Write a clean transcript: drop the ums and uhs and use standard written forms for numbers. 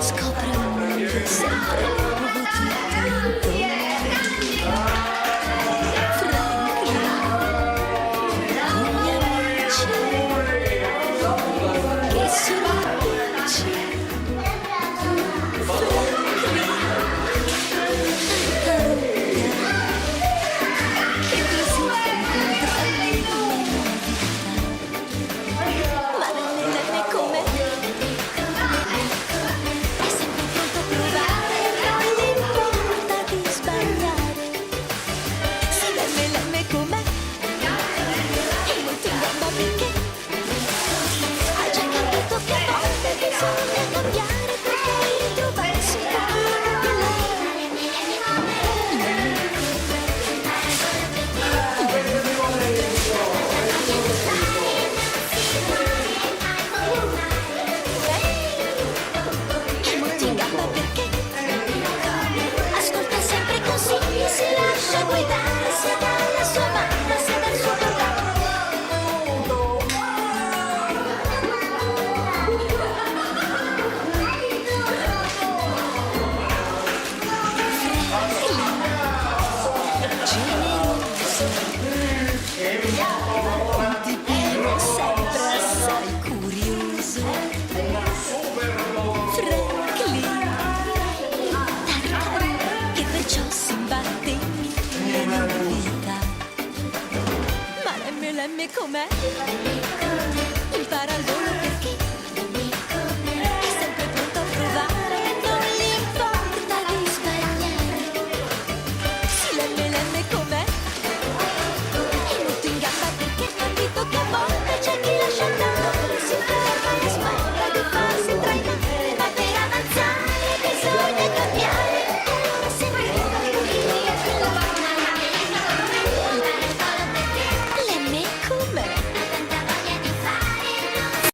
Scopre un mondo sempre nuovo tutto intorno. Franklin, con gli amici, che sono amici. Franklin, tartaruga, che visita incontrarli ma non è come bisogna cambiare perché ritrovarsi è molto in gamba perché ascolta sempre i consigli, si lascia guidare sia dalla sua mamma sia dal suo papà. È sempre assai curioso. Franklin, tartaruga, che perciò si imbatte in mille novità. Ma l'MLM com'è? Impara